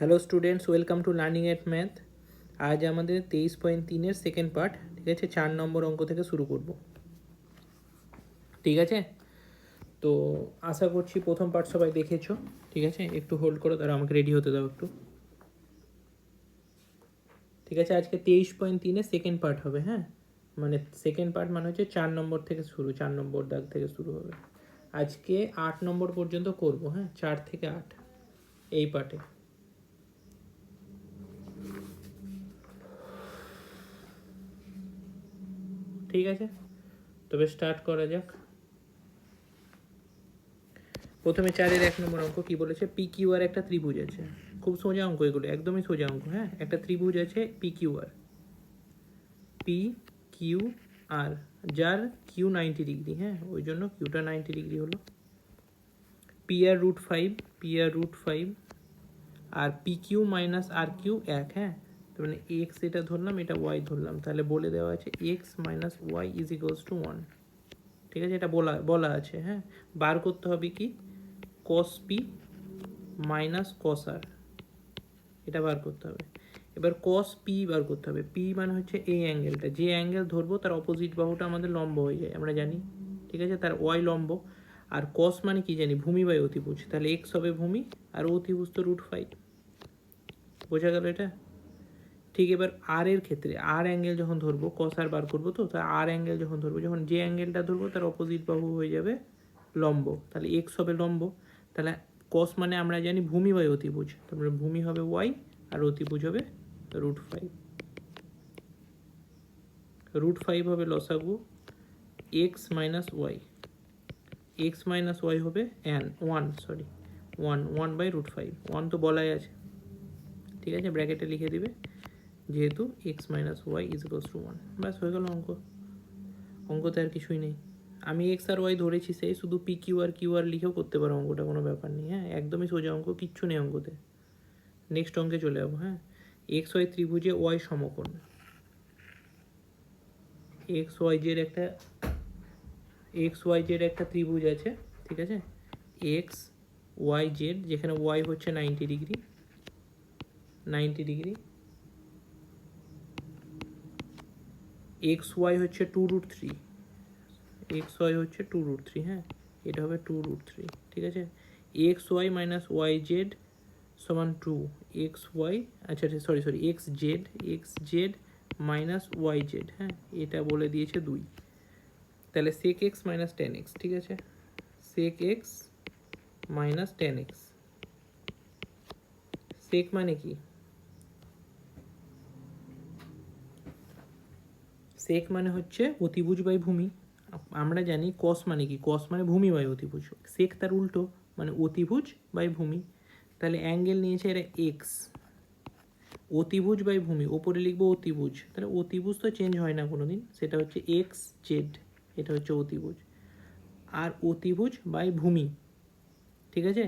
Hello students, welcome to learning at math. আজ আমাদের 23.3-এর second part, ঠিক আছে, 4 নম্বর অঙ্ক থেকে শুরু করব। ঠিক আছে, তো আশা করছি প্রথম পার্ট সবাই দেখেছো। ঠিক আছে, একটু হোল্ড করো, তারা আমাকে রেডি হতে দাও একটু। ঠিক আছে, আজকে 23.3-এর সেকেন্ড পার্ট হবে। হ্যাঁ, মানে সেকেন্ড পার্ট মানে হচ্ছে 4 নম্বর থেকে শুরু, 4 নম্বর দাগ থেকে শুরু হবে। আজকে 8 নম্বর পর্যন্ত করব। হ্যাঁ, 4 থেকে 8 এই পার্টে। ঠিক আছে, তবে স্টার্ট করা যাক। প্রথমে 4-এর 1 নম্বর অঙ্ক কি বলেছে, পি কিউ আর একটা ত্রিভুজ আছে। খুব সোজা অঙ্ক এগুলো, একদমই সোজা অঙ্ক। হ্যাঁ, একটা ত্রিভুজ আছে P Q R, P Q R, যার কিউ 90 ডিগ্রি। হ্যাঁ, ওই জন্য কিউটা 90 ডিগ্রি হলো। P R root 5, P R root 5, আর পি কিউ মাইনাস আর কিউ 1। হ্যাঁ, তো মানে এক্স এটা ধরলাম, এটা ওয়াই ধরলাম, তাহলে বলে দেওয়া আছে X minus Y is equals to 1। ঠিক আছে, এটা বলা আছে। হ্যাঁ, বার করতে হবে কি, কস পি মাইনাস কস আর, এটা বার করতে হবে। এবার কস পি বার করতে হবে। পি মানে হচ্ছে এই অ্যাঙ্গেলটা, যে অ্যাঙ্গেল ধরবো তার অপোজিট বাহুটা আমাদের লম্ব হয়ে যায়, আমরা জানি। ঠিক আছে, তার ওয়াই লম্ব। আর কস মানে কি জানি, ভূমি বাই অতিভুজ, তাহলে এক্স হবে ভূমি আর অতিভুজ তো রুট 5। বোঝা গেল এটা? ঠিক, এবার আর এর ক্ষেত্রে আর অ্যাঙ্গেল যখন ধরবো, কস আর বার করবো, তো তার আর অ্যাঙ্গেল যখন ধরবো, যখন যে অ্যাঙ্গেলটা ধরবো তার অপোজিট বাহু হয়ে যাবে লম্ব, তাহলে এক্স হবে লম্ব। তাহলে কস মানে আমরা জানি ভূমি বাই অতিভুজ, তারপরে ভূমি হবে ওয়াই আর অতিভুজ হবে রুট 5। রুট 5 হবে লসাগু X minus Y, X minus Y হবে ওয়ান বাই রুট 5। ওয়ান তো বলাই আছে, ঠিক আছে, ব্র্যাকেটে লিখে দিবে, যেহেতু X minus Y is equals to 1। ব্যাস হয়ে গেল অঙ্ক। অঙ্কতে আর কিছুই নেই। আমি এক্স আর ওয়াই ধরেছি, সেই শুধু পি কিউ আর লিখেও করতে পারো অঙ্কটা, কোনো ব্যাপার নেই। হ্যাঁ, একদমই সোজা অঙ্ক, কিচ্ছু নেই অঙ্কতে। নেক্সট অঙ্কে চলে যাবো। হ্যাঁ, এক্স ওয়াই ত্রিভুজে ওয়াই সমকোণ, এক্স ওয়াই জেড একটা ত্রিভুজ আছে। ঠিক আছে, এক্স ওয়াই জেড, যেখানে ওয়াই হচ্ছে 90 ডিগ্রি, এক্স ওয়াই হচ্ছে 2√3, এক্স ওয়াই হচ্ছে 2√3। হ্যাঁ, এটা হবে 2√3। ঠিক আছে, X Y minus Y Z সমান 2, এক্স ওয়াই, আচ্ছা sorry X Z minus Y Z. হ্যাঁ, এটা বলে দিয়েছে 2, তাহলে sec X minus ten X. ঠিক আছে, sec X minus ten X. Sec মানে কি, সেক মানে হচ্ছে অতিভুজ বাই ভূমি। আমরা জানি কস মানে কি, কস মানে ভূমি বাই অতিভুজ। সেক তার উল্টো, মানে অতিভুজ বাই ভূমি। তাহলে অ্যাঙ্গেল নিয়েছে এরা এক্স, অতিভুজ বাই ভূমি, ওপরে লিখবো অতিভুজ, তাহলে অতিভুজ তো চেঞ্জ হয় না কোনো দিন, সেটা হচ্ছে এক্স জেড, এটা হচ্ছে অতিভুজ, আর অতিভুজ বাই ভূমি। ঠিক আছে,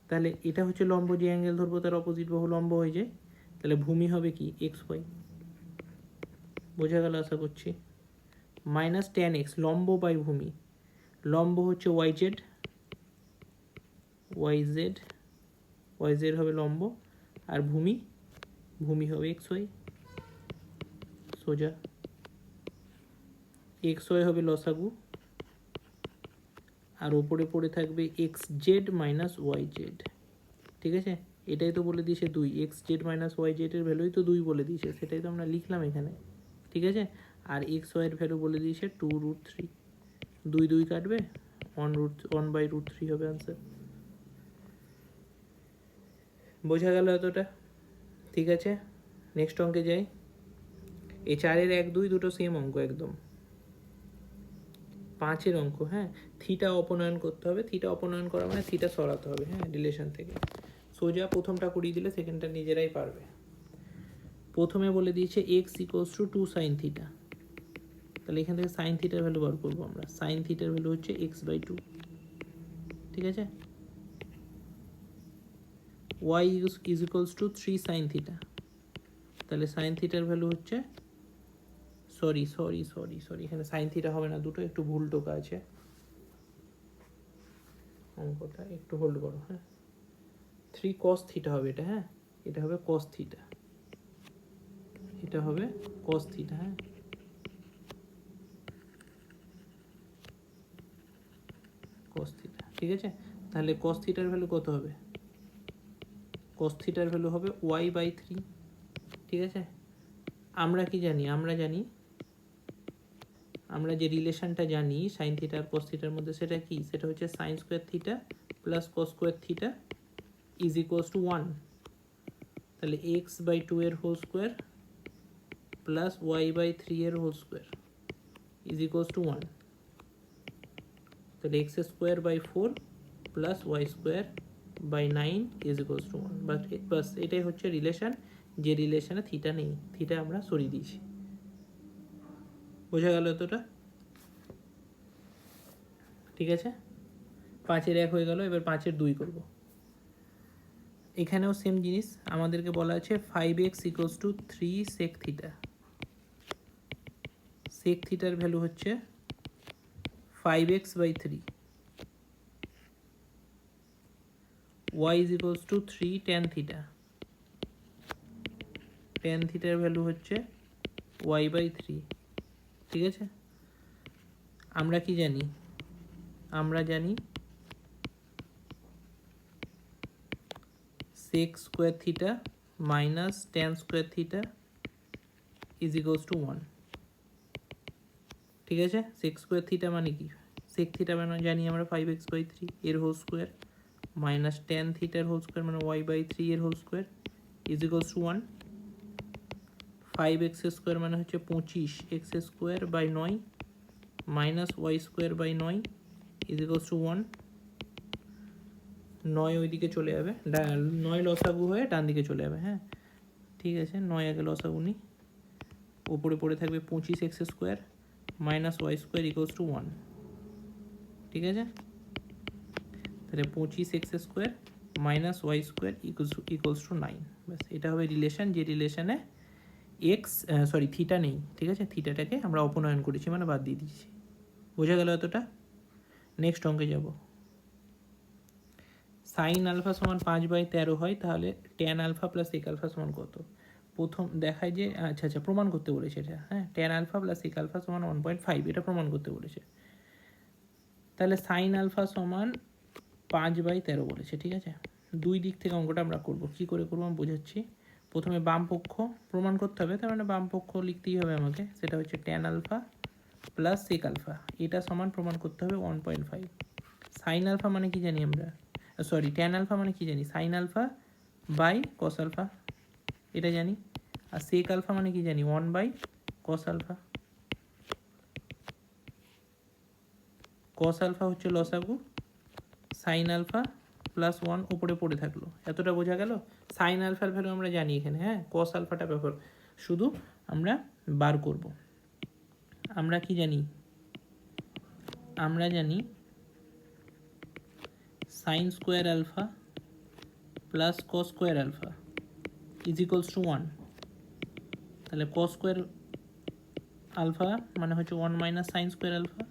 তাহলে এটা হচ্ছে লম্ব, যে অ্যাঙ্গেল ধরবো তার অপোজিট বাহু লম্ব হয়ে যায়, তাহলে ভূমি হবে কি এক্স ওয়াই। বোঝা গেল আশা করছি। মাইনাস টেন এক্স, লম্ব বাই ভূমি, লম্ব হচ্ছে ওয়াই জেড, ওয়াই জেড হবে লম্ব, আর ভূমি হবে এক্স ওয়াই। সোজা, এক্স ওয়াই হবে লসাগু, আর ওপরে পড়ে থাকবে X Z minus Y Z. ঠিক আছে, এটাই তো বলে দিয়েছে 2, এক্স জেড মাইনাস ওয়াই জেডের ভ্যালুই তো 2 বলে দিয়েছে, সেটাই তো আমরা লিখলাম এখানে। ঠিক আছে, আর এক্স ওয়াইয়ের ভ্যালু বলে দিয়েছে 2√3, 2 কাটবে, 1/√3 হবে আনসার। বোঝা গেল এতটা? ঠিক আছে, নেক্সট অঙ্কে যাই। এই 4-এর 1, 2 দুটো সেম অঙ্ক একদম। 5-এর অঙ্ক। হ্যাঁ, থিটা অপনয়ন করতে হবে, থিটা অপনয়ন করা মানে থিটা সরাতে হবে। হ্যাঁ, রিলেশন থেকে সোজা প্রথমটা করিয়ে দিলে সেকেন্ডটা নিজেরাই পারবে। প্রথমে বলে দিয়েছে x equals to 2 sign theta, তাহলে এখান থেকে সাইন থিটার ভ্যালু বার করবো আমরা। সাইন থিটার ভ্যালু হচ্ছে x/2। ঠিক আছে, y is equals two 3 sign theta, তাহলে সাইন থিটার ভ্যালু হচ্ছে, সরি এখানে সাইন থিটা হবে না, দুটো একটু ভুল টোকা আছে, অঙ্কটা একটু হোল্ড করো। হ্যাঁ, 3 cos থিটা হবে এটা। হ্যাঁ, এটা হবে cos থিটা, এটা হবে cos থিটা, হ্যাঁ cos থিটা, ঠিক আছে। তাহলে cos থিটার ভ্যালু কত হবে? cos থিটার ভ্যালু হবে y/3, ঠিক আছে। আমরা কি জানি? আমরা যে রিলেশনটা জানি সাইন থিটা আর cos থিটার মধ্যে, সেটা কি? সেটা হচ্ছে sine square theta plus cos square theta is equals to 1। তাহলে x/2 এর হোল স্কোয়ার প্লাস y/3 এর whole square is equals to 1। তাহলে x square by 4 plus y square by 9 is equals to 1। বাস এটাই হচ্ছে রিলেশন, যে রিলেশনে theta নেই, থিটা আমরা সরিয়ে দিয়েছি। বোঝা গেল এতটা? ঠিক আছে, 5-এর 1 হয়ে গেল। এবার 5-এর 2 করব। এখানেও সেম জিনিস, আমাদেরকে বলা আছে 5x equals to 3 sec theta. sec থিটার ভ্যালু হচ্ছে 5x/3, y is equals two 3 tan theta. tan থিটার ভ্যালু হচ্ছে y/3, ঠিক আছে। আমরা কি জানি? আমরা জানি sec square theta minus tan square theta is equals to 1, ঠিক আছে। sec স্কোয়ার থিটা মানে কি? sec থিটা মানে জানি আমরা 5x/3 এর হোল স্কোয়ার মাইনাস tan থিটার হোল স্কোয়ার মানে y/3 এর whole square is equals to 1। 5x square মানে হচ্ছে 25x square by 9 minus y square by 9 is equals to 1। 9 ওইদিকে চলে যাবে, 9 লসাগু হয়ে ডান দিকে চলে যাবে, হ্যাঁ ঠিক আছে। 9 আগে লসাগু নিই, ওপরে পড়ে থাকবে 25x square minus Y square equals to 1, ঠিক আছে। তাহলে 25x square minus Y square equals to 9। ব্যাস এটা হবে রিলেশন, যে রিলেশনে থিটা নেই, ঠিক আছে। থিটাটাকে আমরা অপনয়ন করেছি, মানে বাদ দিয়ে দিয়েছি। বোঝা গেল এতটা? নেক্সট অঙ্কে যাব। সাইন আলফা সমান 5/13 হয়, তাহলে tan alpha plus sec alpha সমান কত? প্রথম দেখায় যে আচ্ছা প্রমাণ করতে বলেছে এটা, হ্যাঁ tan alpha plus sec alpha সমান 1.5, এটা প্রমাণ করতে বলেছে। তাহলে সাইন আলফা সমান 5/13 বলেছে, ঠিক আছে। দুই দিক থেকে অঙ্কটা আমরা করব। কি করে করবো আমি বোঝাচ্ছি। প্রথমে বাম পক্ষ প্রমাণ করতে হবে, তার মানে বাম পক্ষ লিখতেই হবে আমাকে। সেটা হচ্ছে tan alpha plus sec alpha, এটা সমান প্রমাণ করতে হবে 1.5। সাইন আলফা মানে কি জানি আমরা, ট্যান আলফা মানে কি জানি? Sine alpha by cos alpha, এটা জানি। আর সেক আলফা মানে কি জানি? 1/cos alpha. কস আলফা হচ্ছে লসাগু, সাইন আলফা প্লাস 1 উপরে পড়ে থাকলো। এতটা বোঝা গেল? সাইন আলফার ভ্যালু আমরা জানি এখানে, হ্যাঁ। কস আলফাটা ব্যাপার শুধু আমরা বার করব। আমরা কি জানি? আমরা জানি sine square alpha plus cos square alpha is equals to 1। তাহলে কস স্কোয়ার আলফা মানে হচ্ছে 1 মাইনাস সাইন স্কোয়ার আলফা,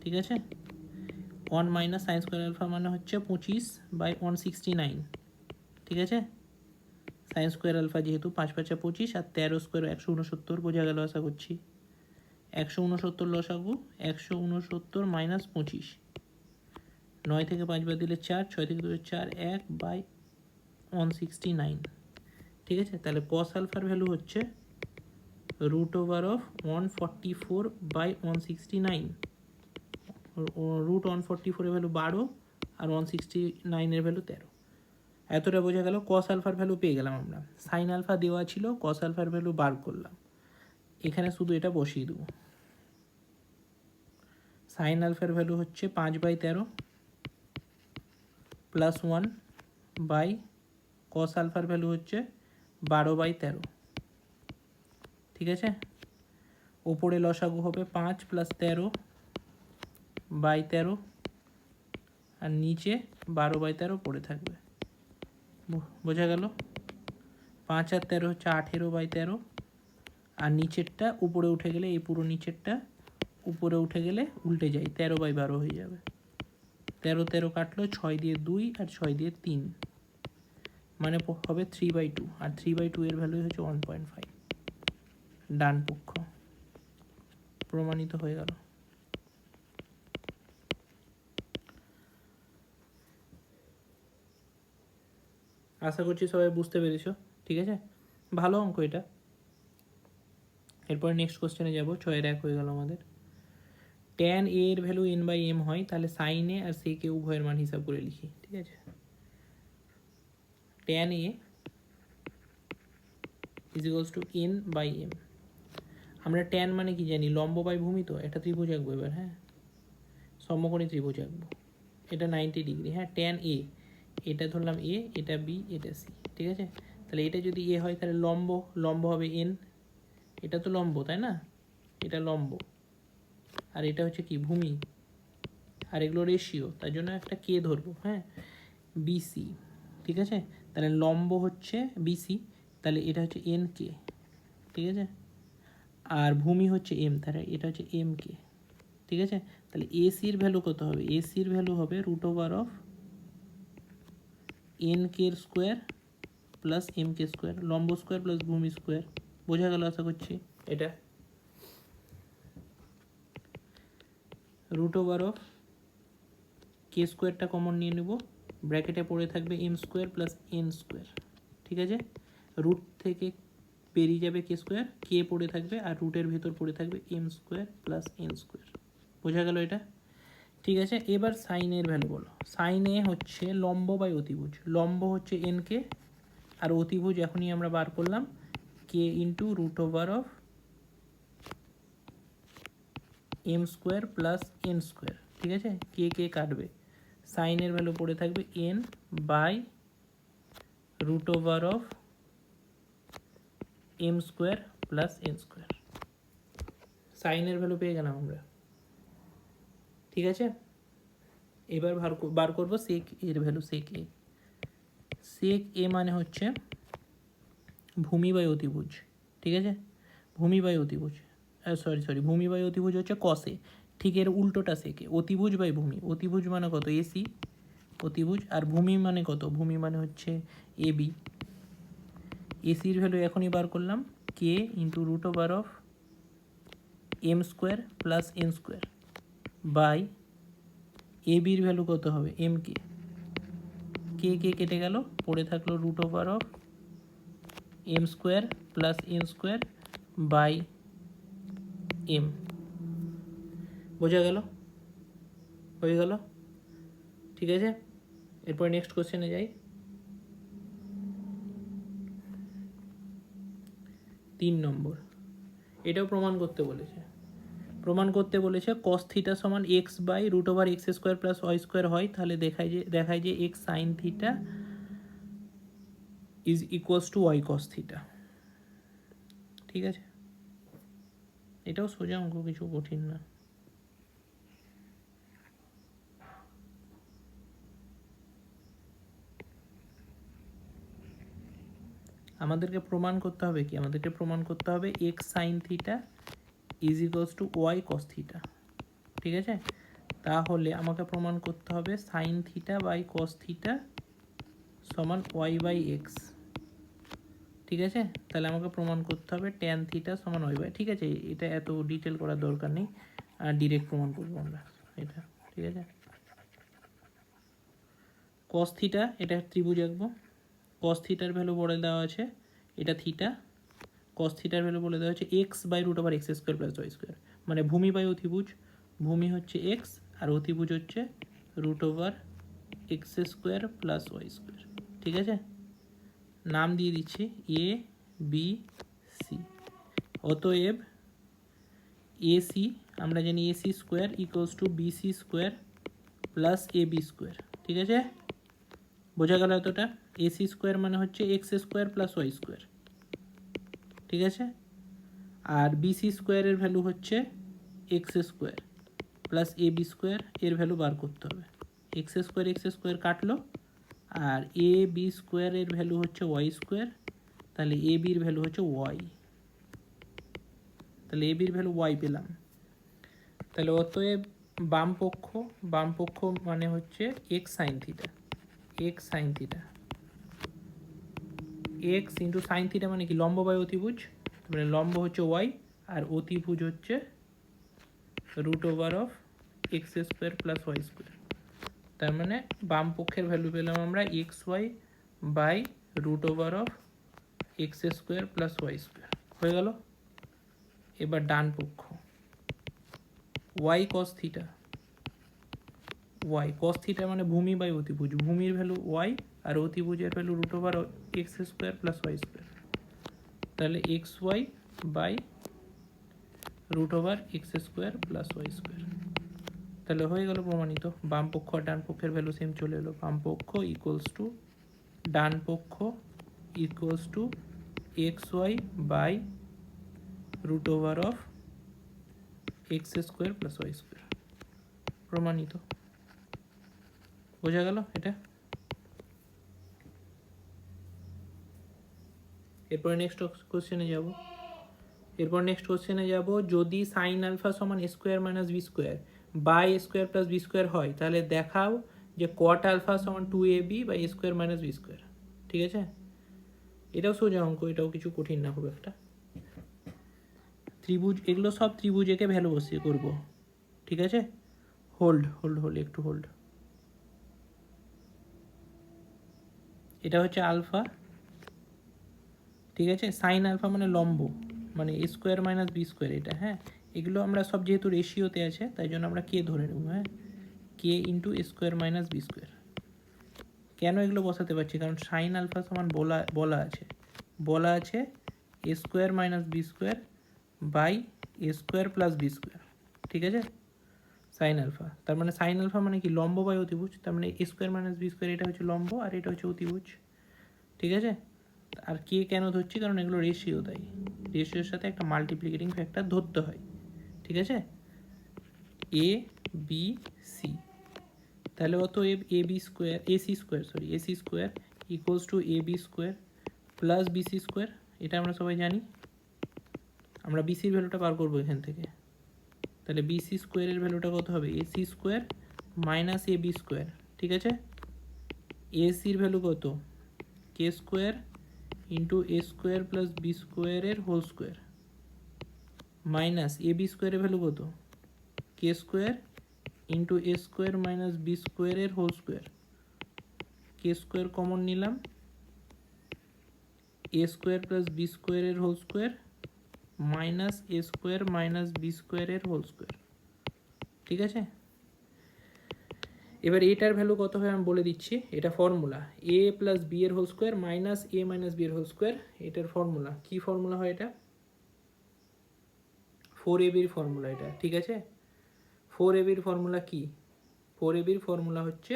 ঠিক আছে। 1 মাইনাস সাইন স্কোয়ার আলফা মানে হচ্ছে 25/169, ঠিক আছে। সাইন স্কোয়ার আলফা যেহেতু 5×5 = 25 আর 13 স্কোয়ার 169, বোঝা গেল আশা করছি। 169 লসাগু, 169 মাইনাস 25, 9 থেকে 5 বাদ দিলে 4, 6 থেকে 2 4, 1/169, ঠিক আছে। তাহলে কস আলফার ভ্যালু হচ্ছে √144/169, √144 এর ভ্যালু 12 আর 169 এর ভ্যালু 13। এতটা বোঝা গেল। কস আলফার ভ্যালু পেয়ে গেলাম আমরা, সাইন আলফা দেওয়া ছিল, কস আলফার ভ্যালু বার করলাম। এখানে শুধু এটা বসিয়ে দেবো। সাইন আলফার ভ্যালু হচ্ছে 5/13 প্লাস 1 বাই কস আলফার ভ্যালু হচ্ছে 12/13, ঠিক আছে। ওপরে লসাগু হবে 5 + 13/13 আর নিচে 12/13 পড়ে থাকবে। বোঝা গেল? 5 আর 13 হচ্ছে 18/13 আর নিচেরটা উপরে উঠে গেলে, এই পুরো নিচেরটা উপরে উঠে গেলে উল্টে যায়, 13/12 হয়ে যাবে। 13 কাটলো, 6 দিয়ে 2 আর 6 দিয়ে 3, মানে হবে 3/2, আর 3/2 এর ভ্যালু হচ্ছে 1.5, ডান পক্ষ প্রমাণিত হয়ে গেল। আশা করছি সবাই বুঝতে পেরেছো, ঠিক আছে, ভালো অঙ্ক এটা। এরপর নেক্সট কোশ্চেনে যাব, 6-1 হয়ে গেল আমাদের। tan a এর ভ্যালু n/m হয়, তাহলে sin a R sec a উভয়ের মান হিসাব করে লিখি, ঠিক আছে। tan a is equals two n/m। আমরা tan মানে কি জানি, লম্ব বাই ভূমি, তো একটা ত্রিভুজ আঁকবো এবার, হ্যাঁ, সমকোণী ত্রিভুজ আঁকবো, এটা 90 ডিগ্রি, হ্যাঁ। tan a, এটা ধরলাম a, এটা b, এটা c, ঠিক আছে। তাহলে এটা যদি a হয় তাহলে লম্ব হবে n, এটা তো লম্ব তাই না, এটা লম্ব, আর এটা হচ্ছে কি ভূমি, আর এগুলো রেশিও, তার জন্য একটা কে ধরবো, হ্যাঁ, বিসি, ঠিক আছে। তাহলে লম্ব হচ্ছে বিসি, তাহলে এটা হচ্ছে এন কে, ঠিক আছে, আর ভূমি হচ্ছে এম, তাহলে এটা হচ্ছে এম কে, ঠিক আছে। তাহলে এসির ভ্যালু কত হবে, এসির ভ্যালু হবে √অফ N K square plus M K square, লম্ব স্কোয়ার প্লাস ভূমি স্কোয়ার। বোঝা গেল আশা করছি এটা। √অফ কে স্কোয়ারটা কমন নিয়ে নেব, ব্র্যাকেটে পড়ে থাকবে M square plus N square, ঠিক আছে। রুট থেকে বেরিয়ে যাবে কে স্কোয়ার, কে পড়ে থাকবে, আর রুটের ভেতর পড়ে থাকবে M square plus N square. বোঝা গেল এটা, ঠিক আছে। এবার সাইনের ভ্যালু বলো। সাইনে হচ্ছে লম্ব বাই অতিভুজ, লম্ব হচ্ছে এন কে, আর অতিভুজ এখনই আমরা বার করলাম কে ইন্টু √অফ M square plus N square, ঠিক আছে। কে কে কাটবে, সাইনের ভ্যালু পড়ে থাকবে এন বাই √অফ M square plus N square. সাইনের ভ্যালু পেয়ে গেলাম আমরা, ঠিক আছে। এবার বার করবো সেক এর ভ্যালু, সেক এ। সেক এ মানে হচ্ছে ভূমি বাই অতিভুজ, ঠিক আছে, ভূমি বাই অতিভুজ, সরি ভূমি বাই অতিভুজ হচ্ছে কসে, ঠিক এর উল্টোটা সেকে, অতিভুজ বাই ভূমি। অতিভুজ মানে কত, এসি অতিভুজ, আর ভূমি মানে কত, ভূমি মানে হচ্ছে এ বি। এসির ভ্যালু এখনই বার করলাম কে ইন্টু √অফ M square plus N square by A বির ভ্যালু কত হবে, এম কে, কে কে কেটে গেল, পড়ে থাকলো √অফ M square plus N square by M. বোঝা গেল, হয়ে গেল, ঠিক আছে। এরপর নেক্সট কোশ্চেনে যাই। 3 নম্বর, এটাও প্রমাণ করতে বলেছে। প্রমাণ করতে বলেছে cos থিটা সমান X by √x² plus y² হয়, তাহলে দেখায় যে X sine theta is equals to Y cos theta, ঠিক আছে। এটাও সোজা অঙ্ক, কিছু কঠিন না। আমাদেরকে প্রমাণ করতে হবে কি, আমাদেরকে প্রমাণ করতে হবে X sine theta is equals to Y cos theta, ঠিক আছে। তাহলে আমাকে প্রমাণ করতে হবে sine theta by cos theta সমান ওয়াই বাই এক্স, ঠিক আছে। তাহলে আমাকে প্রমাণ করতে হবে ট্যান থিটা সমান ওয়াই বাই, ঠিক আছে। এটা এত ডিটেল করার দরকার নেই, আর ডিরেক্ট প্রমাণ করবো আমরা এটা, ঠিক আছে। কস থিটা, এটা ত্রিভুজ আঁকবো, কস থিটার ভ্যালু বলে দেওয়া আছে, এটা থিটা, কস থিটার ভ্যালু বলে দেওয়া হচ্ছে x by √x² plus y², মানে ভূমি বাই অতিভুজ, ভূমি হচ্ছে এক্স আর অতিভুজ হচ্ছে √x² প্লাস y², ঠিক আছে। নাম দিয়ে দিচ্ছি এ বি সি। অতএব এসি আমরা জানি AC square equals to BC square plus A B square, ঠিক আছে। বোঝা গেল এতটা। এসি স্কোয়ার মানে হচ্ছে x² প্লাস y², ঠিক আছে। আর বিসি স্কোয়ারের ভ্যালু হচ্ছে x² plus A B square, এর ভ্যালু বার করতে হবে। x² কাটলো, আর এ বি স্কোয়ারের ভ্যালু হচ্ছে y², তাহলে এ বির ভ্যালু হচ্ছে ওয়াই, তাহলে এ বির ভ্যালু ওয়াই পেলাম। তাহলে অতএব বাম পক্ষ মানে হচ্ছে x sine theta, x sine theta x into sign theta মানে কি লম্ব বাই অতিভুজ, মানে লম্ব হচ্ছে ওয়াই আর অতিভুজ হচ্ছে root over of x square plus Y square. তার মানে বাম পক্ষের ভ্যালু পেলাম আমরা X Y by root over of x square plus Y square হয়ে গেল। এবার ডান পক্ষ Y cos theta, Y cos theta মানে ভূমি বাই অতিভুজ, ভূমির ভ্যালু ওয়াই আর অতিভুজের value root over X square plus Y square, তাহলে X Y by root over X square plus Y square. তাহলে হয়ে গেল প্রমাণিত। বাম পক্ষ আর ডান পক্ষের ভ্যালু সেম চলে এলো। বাম পক্ষ ইকুয়ালস টু ডান পক্ষ equals to x Y by root over of x square plus Y square, প্রমাণিত। বোঝা গেল এটা? এরপরে নেক্সট কোশ্চেনে যাব, যদি সাইন আলফা সমান A square minus B square by A square plus B square হয়, তাহলে দেখাও যে কট আলফা সমান 2ab by A square minus B square. ঠিক আছে, এটাও সোজা অঙ্ক, এটাও কিছু কঠিন না খুব একটা। ত্রিভুজ, এগুলো সব ত্রিভুজেকে ভ্যালু বসিয়ে করব। ঠিক আছে, হোল্ড একটু হোল্ড। এটা হচ্ছে আলফা, ঠিক আছে। সাইন আলফা মানে লম্ব, মানে A square minus B square এটা। হ্যাঁ, এগুলো আমরা সব যেহেতু রেশিওতে আছে তাই জন্য আমরা কে ধরে নেব। হ্যাঁ, কে into A square minus B square. কেন এগুলো বসাতে পারছি, কারণ সাইন আলফা সমান বলা আছে A square minus B square by A square plus B square. ঠিক আছে, সাইন আলফা, তার মানে সাইন আলফা মানে কি লম্ব বাই অতিভুজ, তার মানে A square minus B square এটা হচ্ছে লম্ব আর এটা হচ্ছে অতিভুজ। ঠিক আছে, আর কে কেন ধরছি, কারণ এগুলো রেশিও, তাই রেশিওর সাথে একটা মাল্টিপ্লিকেটিং ফ্যাক্টর ধরতে হয়। ঠিক আছে, এ বি সি, তাহলে অতএব AC square equals to A B square plus BC square. এটা আমরা সবাই জানি, আমরা বিসির ভ্যালুটা বার করবো এখান থেকে। তাহলে বিসি স্কোয়ারের ভ্যালুটা কত হবে, এসি স্কোয়ার মাইনাস এ বি স্কোয়ার। ঠিক আছে, এসির ভ্যালু কত, কে square into A square plus B স্কোয়ারের whole square minus A B স্কোয়ারের ভ্যালু কত, কে square into A square minus B স্কোয়ারের হোল স্কোয়ার। কে স্কোয়ার কমন নিলাম, এ স্কোয়ার প্লাস বি স্কোয়ারের হোল স্কোয়ার মাইনাস এ স্কোয়ার মাইনাস বি স্কোয়ারের whole square. ঠিক আছে, এবার এটার ভ্যালু কত হয় আমি বলে দিচ্ছি, এটা ফর্মুলা এ প্লাস বি এর হোল স্কোয়ার মাইনাস এ মাইনাস বি এর হোল স্কোয়ার। এটার ফর্মুলা কি ফর্মুলা হয়, এটা 4ab এর ফর্মুলা এটা। ঠিক আছে, 4ab এর ফর্মুলা কি, 4ab এর ফর্মুলা হচ্ছে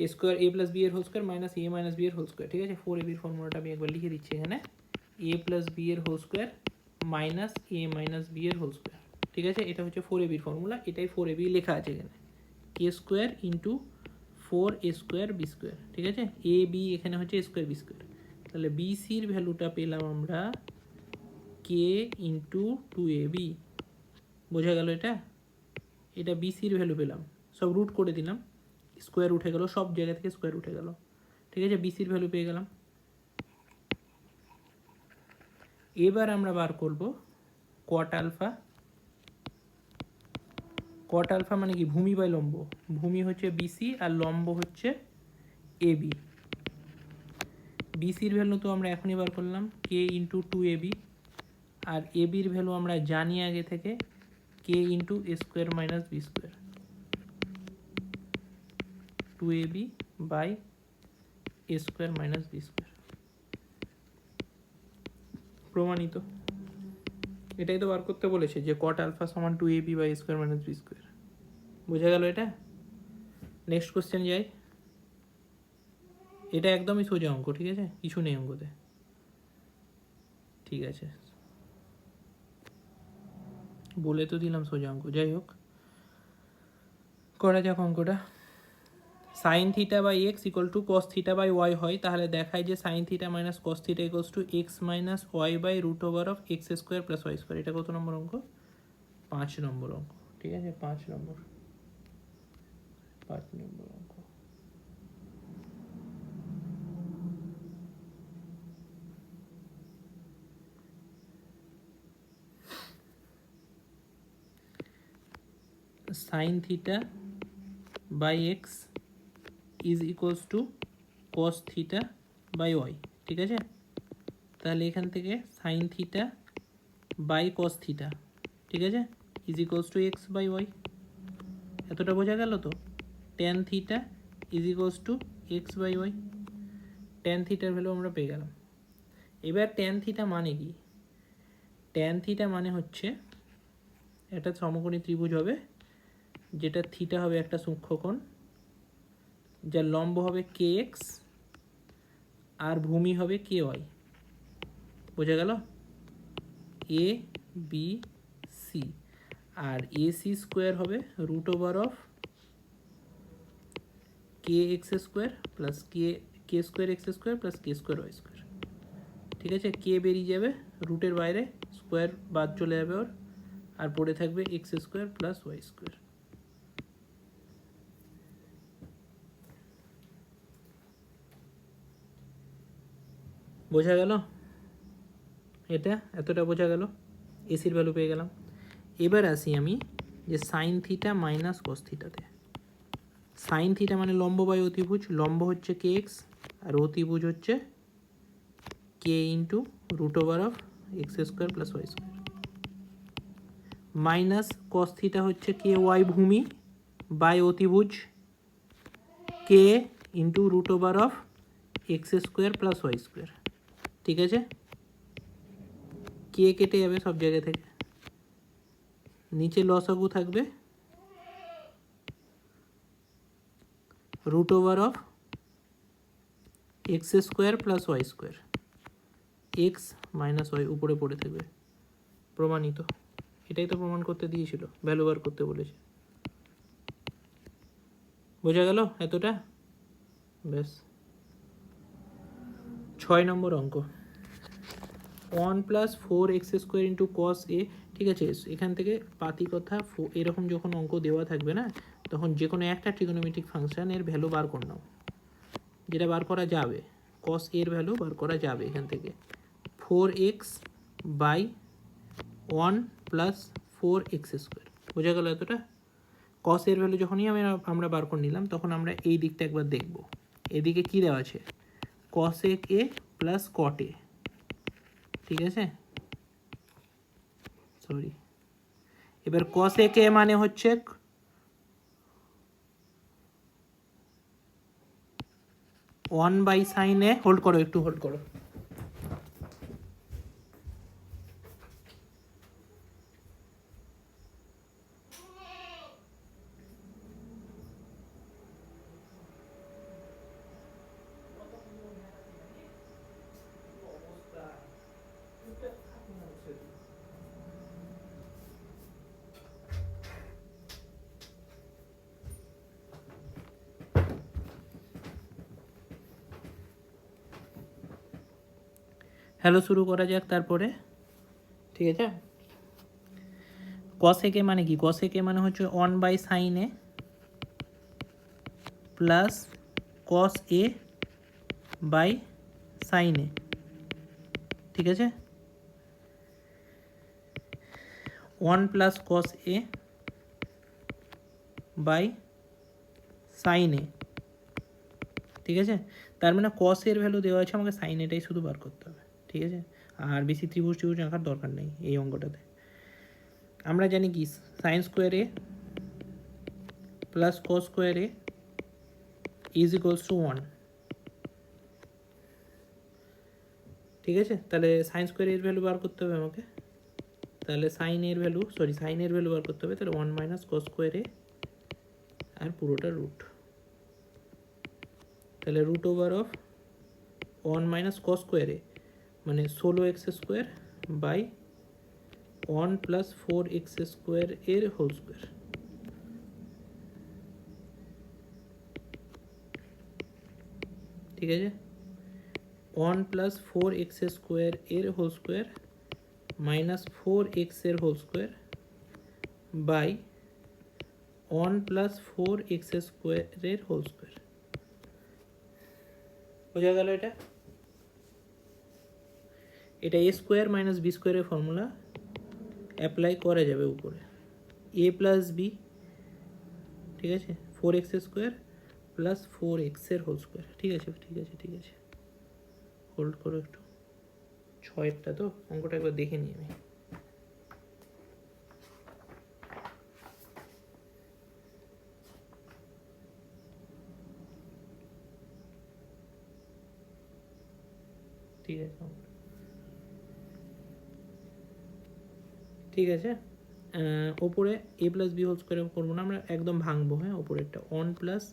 এ স্কোয়ার এ প্লাস বি এর হোল স্কোয়ার মাইনাস এ মাইনাস বি এর হোল স্কোয়ার। ঠিক আছে, 4ab এর ফর্মুলাটা আমি একবার লিখে দিচ্ছি এখানে, এ প্লাস বি এর হোল স্কোয়ার মাইনাস এ মাইনাস বি এর হোল স্কোয়ার। ঠিক আছে, এটা হচ্ছে 4ab এর ফর্মুলা, এটাই 4ab লেখা আছে এখানে, K square into 4a square B square. ঠিক আছে, এ বি এখানে হচ্ছে এ স্কোয়ার বি স্কোয়ার। তাহলে বিসির ভ্যালুটা পেলাম আমরা কে ইন্টু 2ab। বোঝা গেল এটা, এটা বিসির ভ্যালু পেলাম, সব রুট করে দিলাম, স্কোয়ার উঠে গেল, সব জায়গা থেকে স্কোয়ার উঠে গেল। ঠিক আছে, বিসির ভ্যালু পেয়ে গেলাম। এবার আমরা বার করব কট আলফা। কট আলফা মানে কি ভূমি বাই লম্ব, ভূমি হচ্ছে বিসি আর লম্ব হচ্ছে এবি। বিসির ভ্যালু তো আমরা এখনই বার করলাম, কে ইন্টু 2ab, আর এবির ভ্যালু আমরা জানি আগে থেকে, K into A square minus B square, 2ab by A square minus B square. প্রমাণিত। এটাই তো বার করতে বলেছে যে কট আলফা সমান 2ab by square minus B square. বোঝা গেল এটা? নেক্সট কোশ্চেন যাই। এটা একদমই সোজা অঙ্ক, ঠিক আছে, কিছু নেই অঙ্কতে। ঠিক আছে, বলে তো দিলাম সোজা অঙ্ক, যাই হোক করা যাক অঙ্কটা। Sine theta by x equal to cos theta by y হয়, তাহলে দেখায় যে sine theta minus cos theta equals to x minus y by root over of x square plus Y square. এটা কত নম্বর অঙ্ক, 5 নম্বর অঙ্ক। ঠিক আছে, 5 নম্বর অঙ্ক। Sine theta by x is equals to cos theta by y. ঠিক আছে, তাহলে এখান থেকে sine theta by cos theta, ঠিক আছে, is equals to x by y. এতটা বোঝা গেল তো? Tan theta is equals to x by y. Tan থিটার ভ্যালু আমরা পেয়ে গেলাম। এবার ট্যান থিটা মানে কি? ট্যান থিটা মানে হচ্ছে একটা সমকোণী ত্রিভুজ হবে, যেটা থিটা হবে একটা সূক্ষ্মকোণ, যার লম্ব হবে কে এক্স আর ভূমি হবে কে ওয়াই। বোঝা গেল? এ বি সি, আর এ সি স্কোয়ার হবে root over of K X square plus K square X square plus K square Y square. ঠিক আছে, কে বেরিয়ে যাবে রুটের বাইরে, স্কোয়ার বাদ চলে যাবে ওর, আর পড়ে থাকবে x square plus Y square. বোঝা গেল? এটা এতটা বোঝা গেল, এসির ভ্যালু পেয়ে গেলাম। এবার আসি আমি যে সাইন থিটা মাইনাস কস থিটাতে। সাইন থিটা মানে লম্ব বাই অতিভুজ, লম্ব হচ্ছে কে এক্স আর অতিভুজ হচ্ছে K into root over of x square plus Y square, minus cos theta হচ্ছে কে ওয়াই ভূমি বাই অতিভুজ K into root over of x square plus Y square. ঠিক আছে, কে কেটে যাবে সব জায়গা থেকে, নিচে লসাগু থাকবে root over of x square plus Y square, x minus y উপরে পড়ে থাকবে। প্রমাণিত। এটাই তো প্রমাণ করতে দিয়েছিল, ভ্যালু বার করতে বলেছে। বোঝা গেল এতটা? ব্যাস। 6 নম্বর অঙ্ক, 1 plus 4x square into cos A. ঠিক আছে, এখান থেকে পাতি কথা এরকম যখন অঙ্ক দেওয়া থাকবে না, তখন যে কোনো একটা ট্রিগোনোমেট্রিক ফাংশনের ভ্যালু বার করে নাও, যেটা বার করা যাবে। কস এর ভ্যালু বার করা যাবে এখান থেকে, 4x by 1 plus 4x square. বোঝা গেল এতটা? কস এর ভ্যালু যখনই আমরা বার করে নিলাম, তখন আমরা এই দিকটা একবার দেখব। এদিকে কি দেওয়া আছে? কস এ প্লাস কট এ। ঠিক আছে, সরি, এবার কস এ কে মানে হচ্ছে 1 বাই সাইন এ। হোল্ড করো, একটু হোল্ড করো। হ্যালো, শুরু করা যাক তারপরে। ঠিক আছে, কস এ কে মানে কি? কস এ কে মানে হচ্ছে 1 by sine A plus cos A by sine A. ঠিক আছে, 1 plus cos A by sine A. ঠিক আছে, তার মানে কস এর ভ্যালু দেওয়া আছে, আমাকে সাইন এটাই শুধু বার করতে হবে। ঠিক আছে, আর বেশি ত্রিভুজ আঁকার দরকার নেই এই অঙ্কটাতে। আমরা জানি কি, sine square A plus cos square A is equals to 1। ঠিক আছে, তাহলে সাইন স্কোয়ার এর ভ্যালু বার করতে হবে আমাকে, তাহলে সাইন এর ভ্যালু বার করতে হবে, তাহলে 1 মাইনাস কস স্কোয়ার এ আর পুরোটা রুট, তাহলে root over of 1 minus cos square A মানে 16x square by 1 plus 4x square এর হোল স্কোয়ার। ঠিক আছে, 1 প্লাস 4x স্কোয়ার এর হোল স্কোয়ার মাইনাস 4x এর whole square by 1 plus 4x স্কোয়ারের whole square. বোঝা গেল? এটা এ স্কোয়ার মাইনাস বি স্কোয়ারের ফর্মুলা অ্যাপ্লাই করা যাবে উপরে। এ প্লাস বি ঠিক আছে, 4x স্কোয়ার প্লাস 4x এর হোল স্কোয়ার। ঠিক আছে ঠিক আছে ঠিক আছে, হোল্ড করো একটু, 6-এরটা তো অঙ্কটা একবার দেখে নিই আমি। ঠিক আছে ঠিক আছে, ওপরে A plus B whole square করবো না আমরা, একদম ভাঙবো। হ্যাঁ, ওপরেরটা 1 প্লাস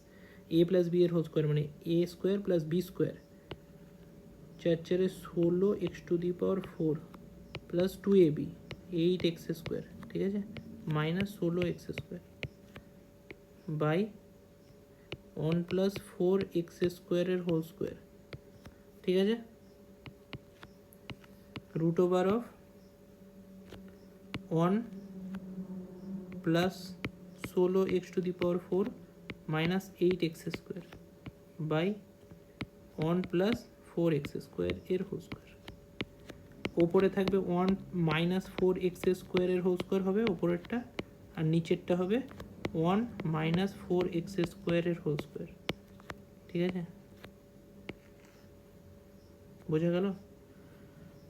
এ প্লাস বি এর হোল স্কোয়ার মানে A square plus B square, 4 16 X to the power 4 plus 2ab 8x square. ঠিক আছে, minus 16x square by 1 plus 4x স্কোয়ারের হোল স্কোয়ার। ঠিক আছে, root over of 1 plus 16x to the power 4 minus 8x square by 1 plus 4x square এর whole square. ওপরে থাকবে 1 minus 4x স্কোয়ারের whole square হবে ওপরেরটা, আর নিচেরটা হবে 1 মাইনাস 4x স্কোয়ারের হোল স্কোয়ার। ঠিক আছে, বোঝা গেল?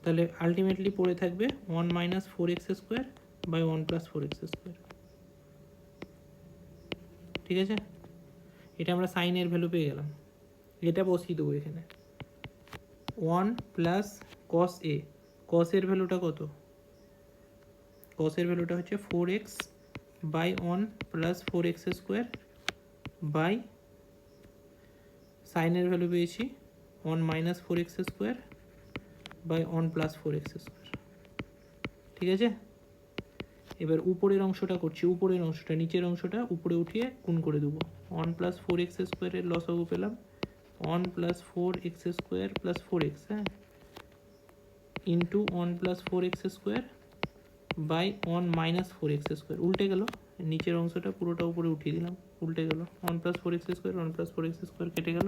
তাহলে আলটিমেটলি পড়ে থাকবে 1 minus 4x square by 1 plus 4x square. ঠিক আছে, এটা আমরা সাইনের ভ্যালু পেয়ে গেলাম, এটা বসিয়ে দেবো এখানে। 1 প্লাস কস এ, কসের ভ্যালুটা কত? কসের ভ্যালুটা হচ্ছে 4x by 1 plus 4x square by সাইনের ভ্যালু পেয়েছি 1 minus 4x square by 1 plus 4x square. ঠিক আছে, এবার উপরের অংশটা করছি, উপরের অংশটা, নিচের অংশটা উপরে উঠিয়ে গুণ করে দেবো। 1 প্লাস 4x স্কোয়ারের লসাগু পেলাম 1 plus 4x square plus 4x, হ্যাঁ, into 1 plus 4x square by 1 minus 4x square. উল্টে গেল, নিচের অংশটা পুরোটা উপরে উঠিয়ে দিলাম, উল্টে গেল। 1 plus 4x square 1 plus 4x square কেটে গেল,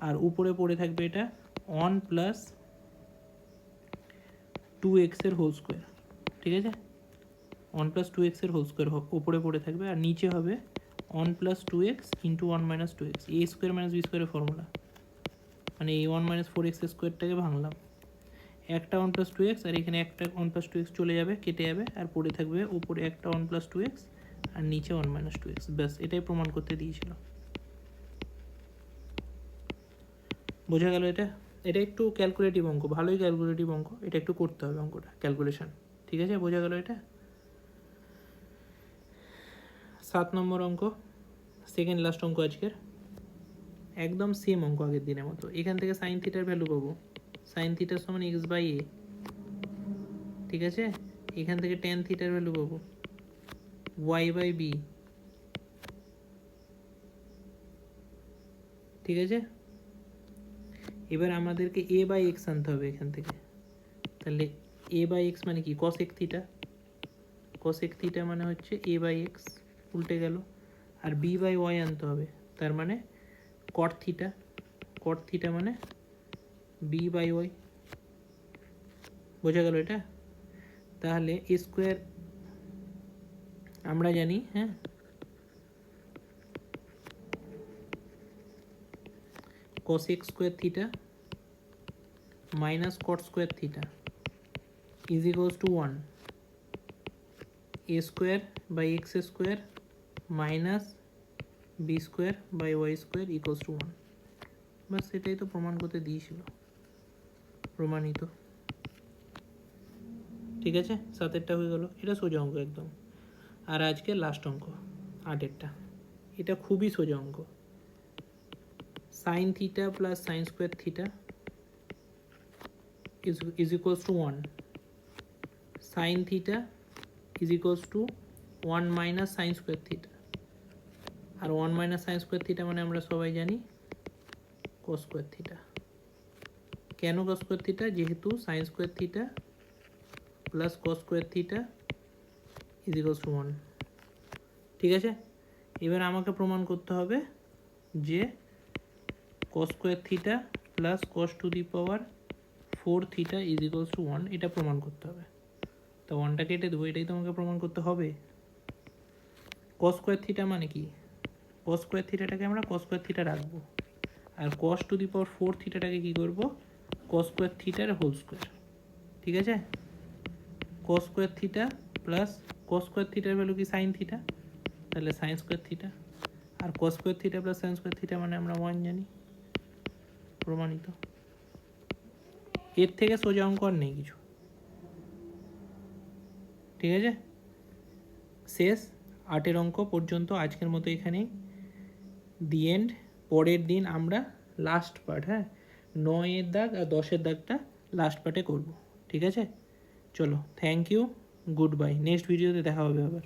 আর উপরে পড়ে থাকবে এটা 1 প্লাস 2x এর হোল স্কোয়ার। ঠিক আছে, 1 প্লাস 2x এর হোল স্কোয়ার উপরে পড়ে থাকবে, আর নিচে হবে 1 plus 2x into 1 minus 2x, এ স্কোয়ার মাইনাস বি স্কোয়ারের ফর্মুলা, মানে এই 1 মাইনাস 4x স্কোয়ারটাকে ভাঙলাম, একটা 1 প্লাস 2x আর এখানে একটা 1 প্লাস 2x চলে যাবে, কেটে যাবে, আর পড়ে থাকবে উপরে একটা 1 প্লাস 2x আর নিচে 1 মাইনাস 2x। ব্যাস, এটাই প্রমাণ করতে দিয়েছিল। বোঝা গেল? এটা এটা একটু ক্যালকুলেটিভ অঙ্ক, ভালোই ক্যালকুলেটিভ অঙ্ক, এটা একটু করতে হবে অঙ্কটা, ক্যালকুলেশন। ঠিক আছে, বোঝা গেল? এটা 7 নম্বর অঙ্ক, সেকেন্ড লাস্ট অঙ্ক আজকের, একদম সেম অঙ্ক আগের দিনের মতো। এখান থেকে সাইন থিটার ভ্যালু পাবো, সাইন থিটার সমান এক্স বাই এ। ঠিক আছে, এখান থেকে ট্যান থিটার ভ্যালু পাবো ওয়াই বাই বি। ঠিক আছে, এবার আমাদেরকে এ বাই এক্স আনতে হবে এখান থেকে। তাহলে এ বাই এক্স মানে কি? কসেক থিটা, কসেক থিটা মানে হচ্ছে এ বাই এক্স, উল্টে গেল। আর বি বাই ওয়াই আনতে হবে, তার মানে কট থিটা, কট থিটা মানে বি বাই ওয়াই। বোঝা গেল এটা? তাহলে এ স্কোয়ার আমরা জানি, হ্যাঁ, cosec square theta minus cot square theta is equals to 1, a square by x square minus B square by y square equals to 1। বাস, এটাই তো প্রমাণ করতে দিয়েছিল, প্রমাণিত। ঠিক আছে, 7-এরটা হয়ে গেল, এটা সোজা অঙ্ক একদম। আর আজকে লাস্ট অঙ্ক 8-এরটা, এটা খুবই সোজা অঙ্ক। Sine theta plus sine square theta is equals to 1, sine theta is equals to 1 minus sine square theta, আর 1 মাইনাস সাইন স্কোয়ার থিটা মানে আমরা সবাই জানি কস স্কোয়ার থিটা। কেন কস স্কোয়ার থিটা? যেহেতু sine square theta plus cos square theta is equals to 1। ঠিক আছে, এবার আমাকে প্রমাণ করতে হবে যে cos square theta plus cos to the power 4 theta is equals to 1, এটা প্রমাণ করতে হবে। তো 1টা কেটে দেবো, এটাই তো আমাকে প্রমাণ করতে হবে। কস স্কোয়ার থিটা মানে কি, কস স্কোয়ার থিটাটাকে আমরা কস স্কোয়ার থিটা রাখবো, আর কস টু দি পাওয়ার 4 থিটাটাকে কী করবো, কস স্কোয়ার থিটার হোল স্কোয়ার। ঠিক আছে, cos square theta plus cos square থিটার ভ্যালু কি সাইন থিটা, তাহলে সাইন স্কোয়ার থিটা, আর cos square theta plus sine square theta মানে আমরা 1 জানি, প্রমাণিত। এর থেকে সোজা অঙ্ক আর নেই কিছু। ঠিক আছে, শেষ 8 অঙ্ক পর্যন্ত আজকের মতো এখানেই, দি এন্ড। পরের দিন আমরা লাস্ট পার্ট, হ্যাঁ 9 দাগ আর 10 দাগটা লাস্ট পার্টে করব। ঠিক আছে, চলো, thank you, good bye, next ভিডিওতে দেখা হবে আবার।